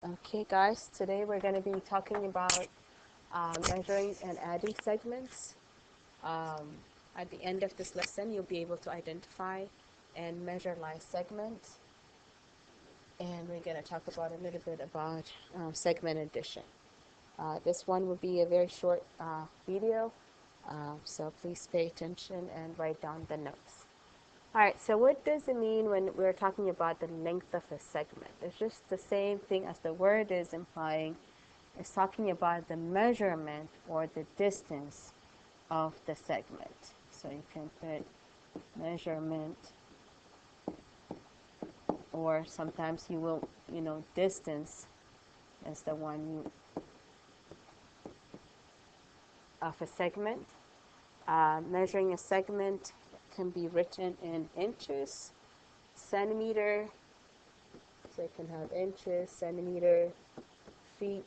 Okay, guys, today we're going to be talking about measuring and adding segments. Um, at the end of this lesson, you'll be able to identify and measure line segments. And we're going to talk about a little bit about segment addition. This one will be a very short video, so please pay attention and write down the notes. All right, so what does it mean when we're talking about the length of a segment? It's just the same thing as the word is implying. It's talking about the measurement or the distance of the segment. So you can put measurement, or sometimes you will, distance is the one of a segment. Measuring a segment can be written in inches, centimeter, so you can have inches, centimeter, feet,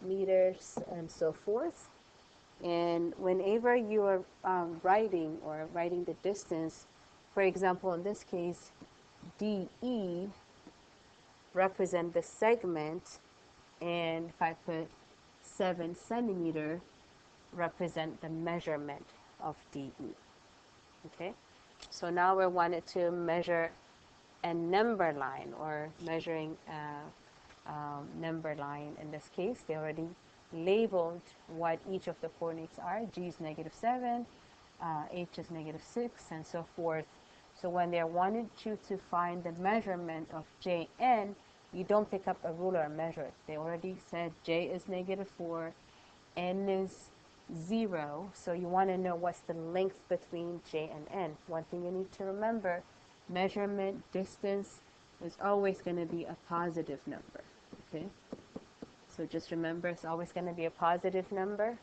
meters, and so forth. And whenever you are writing the distance, for example, in this case, DE represent the segment, and if I put 7 centimeter, represent the measurement of DE. Okay, so now we wanted to measure a number line, or measuring a number line. In this case, they already labeled what each of the coordinates are. G is -7, H is -6, and so forth. So when they wanted you to find the measurement of Jn, you don't pick up a ruler and measure it. They already said J is -4, N is 0, so you want to know what's the length between J and N. One thing you need to remember, measurement distance is always going to be a positive number. Okay, so just remember it's always going to be a positive number.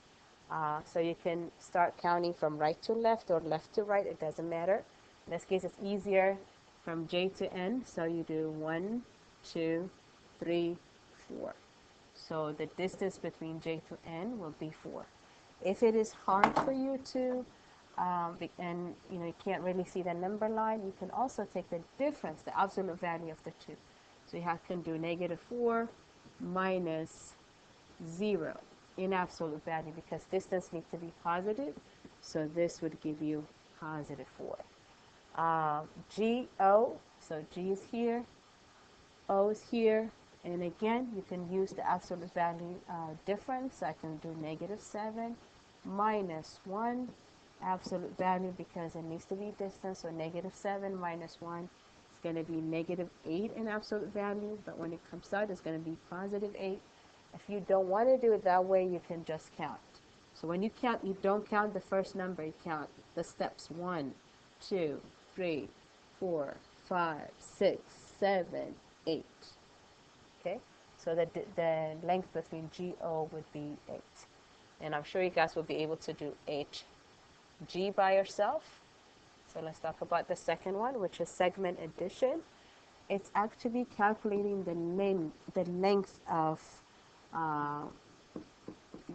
So you can start counting from right to left or left to right, it doesn't matter. In this case, it's easier from J to N, so you do 1, 2, 3, 4. So the distance between J to N will be 4. If it is hard for you to, and you can't really see the number line, you can also take the difference, the absolute value of the two. So you can do -4 minus 0 in absolute value, because distance needs to be positive. So this would give you +4. GO, so G is here, O is here, and again, you can use the absolute value difference. I can do -7 minus 1 absolute value, because it needs to be distance, so -7 minus 1 is going to be -8 in absolute value, but when it comes out, it's going to be +8. If you don't want to do it that way, you can just count. So when you count, you don't count the first number, you count the steps: 1, 2, 3, 4, 5, 6, 7, 8. Okay, so the length between GO would be 8. And I'm sure you guys will be able to do HG by yourself. So let's talk about the second one, which is segment addition. It's actually calculating the length of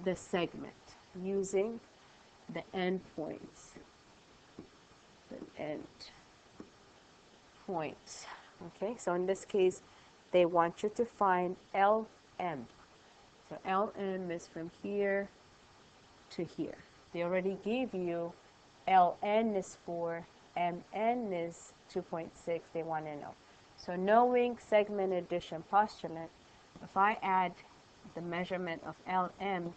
the segment using the endpoints. Okay, so in this case, they want you to find LM. So LM is from here to here. They already gave you LN is 4, MN is 2.6. They want to know. So knowing segment addition postulate, if I add the measurement of LM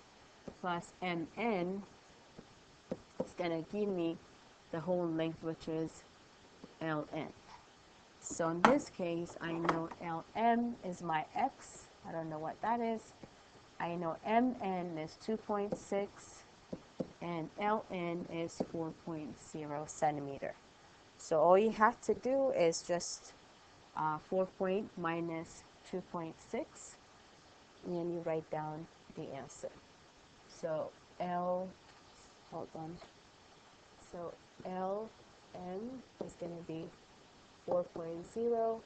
plus MN, it's going to give me the whole length, which is LN. So in this case, I know LM is my X. I don't know what that is. I know MN is 2.6, and LN is 4.0 centimeter. So all you have to do is just 4 minus 2.6, and you write down the answer. So So LN is going to be 4.0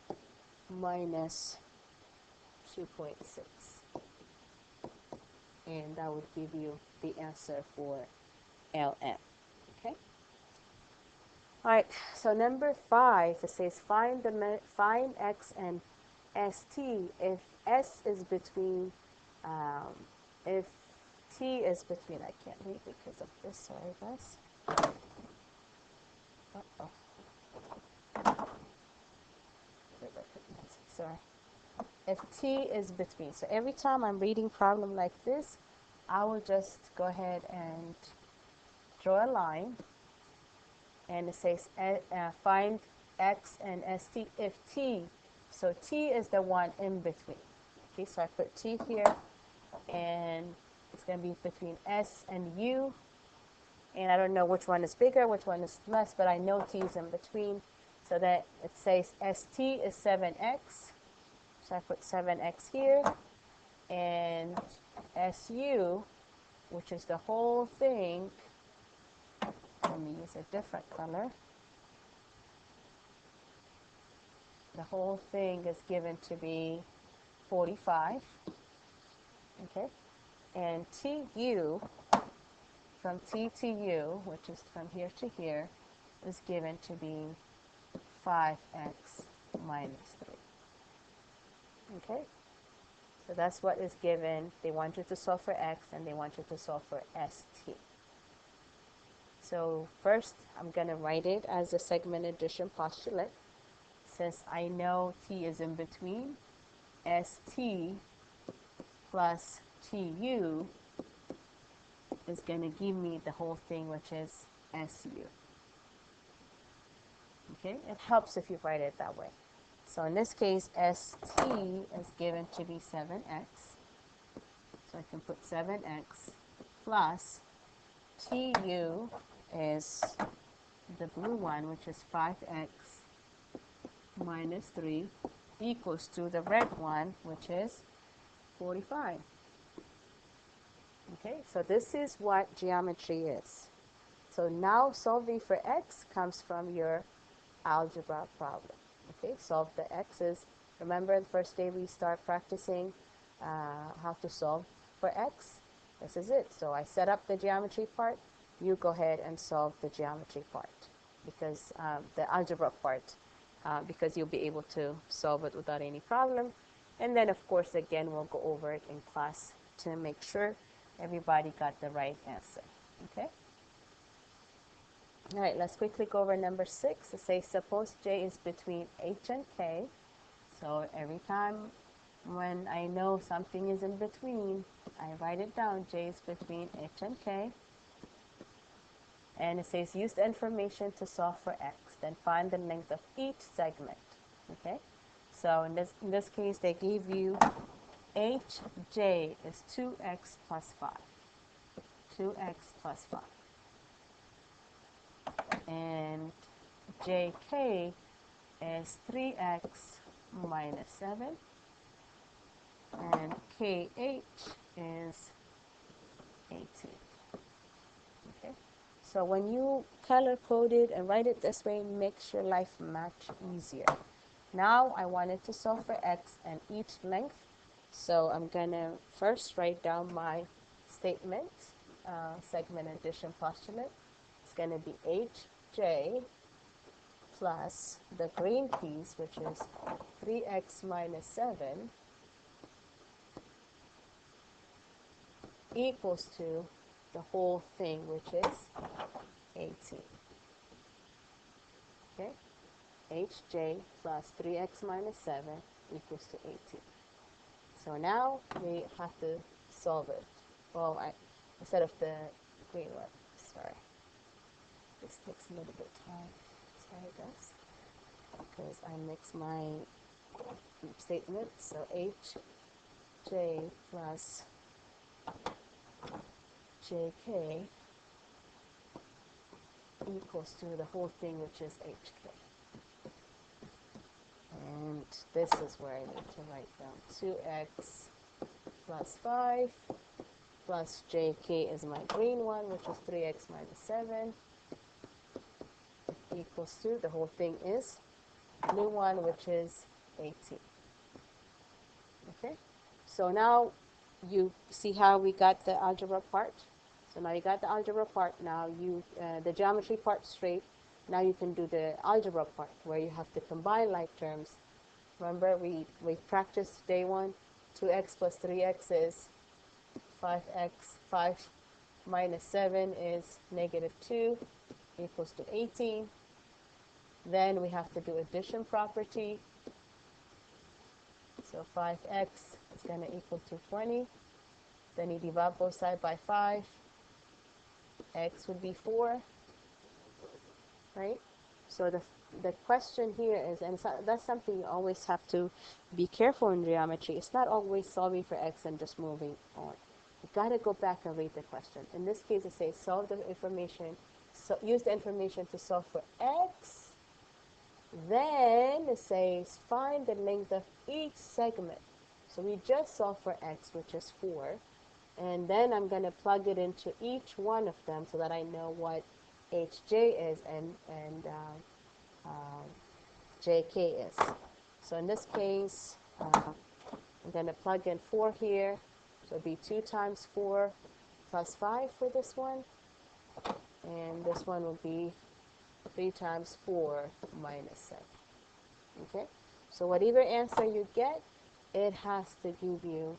minus 2.6. And that would give you the answer for LM. Okay. All right. So number 5, it says find X and ST, if S is between, if T is between, I can't read because of this, sorry guys. Uh-oh. Sorry. If T is between, so every time I'm reading problem like this, I will just go ahead and draw a line, and it says find X and ST if T, so T is the one in between. Okay, so I put T here, and it's going to be between S and U, and I don't know which one is bigger, which one is less, but I know T is in between, so that it says ST is 7X, so I put 7X here, and SU, which is the whole thing, let me use a different color. The whole thing is given to be 45, okay? And TU, from T to U, which is from here to here, is given to be 5X minus 3, okay? So that's what is given. They want you to solve for X, and they want you to solve for ST. So first, I'm going to write it as a segment addition postulate. Since I know T is in between, ST plus TU is going to give me the whole thing, which is SU. Okay, it helps if you write it that way. So in this case, ST is given to be 7X. So I can put 7X plus TU is the blue one, which is 5X minus 3 equals to the red one, which is 45. Okay, so this is what geometry is. So now solving for X comes from your algebra problem. Okay, solve the X's. Remember the first day we start practicing how to solve for X? This is it. So I set up the geometry part. You go ahead and solve the geometry part, because the algebra part, because you'll be able to solve it without any problem. And then, of course, again, we'll go over it in class to make sure everybody got the right answer. Okay? All right, let's quickly go over number 6. It says, suppose J is between H and K. So every time when I know something is in between, I write it down. J is between H and K. And it says, use the information to solve for X. Then find the length of each segment. Okay? So in this case, they gave you HJ is 2X plus 5. 2X plus 5. And JK is 3X minus 7. And KH is 18. Okay? So when you color code it and write it this way, it makes your life much easier. Now I wanted to solve for X and each length. So I'm going to first write down my statement, segment addition postulate. It's going to be HJ plus the green piece, which is 3X minus 7, equals to the whole thing, which is 18. Okay? HJ plus 3X minus 7 equals to 18. So now we have to solve it. Well, instead of the green one, sorry. This takes a little bit of time. Sorry guys. Because I mix my statements. So HJ plus JK equals to the whole thing, which is HK. And this is where I need to write down 2X plus 5 plus JK is my green one, which is 3X minus 7, equals to the whole thing is blue one, which is 18. Okay, so now you see how we got the algebra part. So now you got the algebra part. Now you the geometry part straight. Now you can do the algebra part, where you have to combine like terms Remember, we practiced day one. 2x plus 3x is 5x. 5 minus 7 is negative 2 equals to 18. Then we have to do addition property. So 5x is going to equal to 20. Then you divide both sides by 5. X would be 4, right? So the question here is, and so that's something you always have to be careful in geometry. It's not always solving for x and just moving on. You got to go back and read the question. In this case, it says solve the information, so use the information to solve for x. Then it says find the length of each segment. So we just solved for x, which is 4. And then I'm going to plug it into each one of them so that I know what hj is and jk is. So in this case, I'm going to plug in 4 here. So it'll be 2 times 4 plus 5 for this one. And this one will be 3 times 4 minus 7. Okay? So whatever answer you get, it has to give you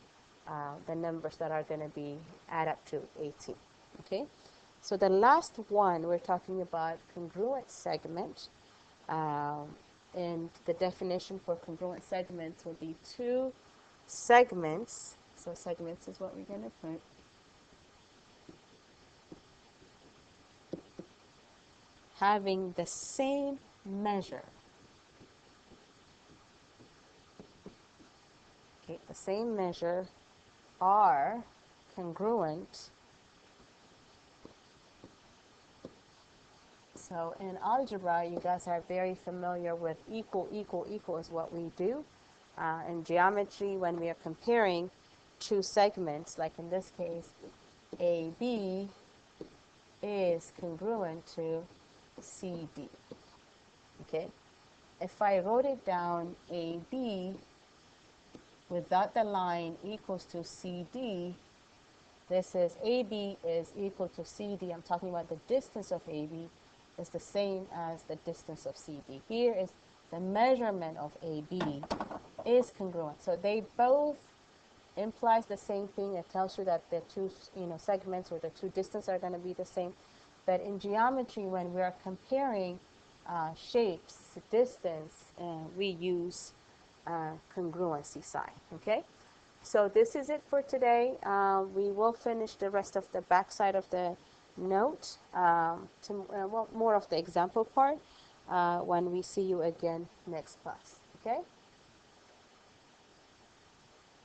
the numbers that are going to be add up to 18. Okay? So the last one, we're talking about congruent segment. And the definition for congruent segments will be 2 segments. So segments is what we're going to put. Having the same measure. Okay, the same measure are congruent. So in algebra, you guys are very familiar with equal is what we do. In geometry, when we are comparing 2 segments, like in this case, AB is congruent to CD. Okay? If I wrote it down, AB without the line equals to CD, this is AB is equal to CD. I'm talking about the distance of AB is the same as the distance of CD. Here is the measurement of AB is congruent. So they both implies the same thing. It tells you that the 2 segments or the 2 distances are going to be the same. But in geometry, when we are comparing shapes, distance, we use congruency sign. Okay? So this is it for today. We will finish the rest of the back side of the note, well, more of the example part when we see you again next class. Okay?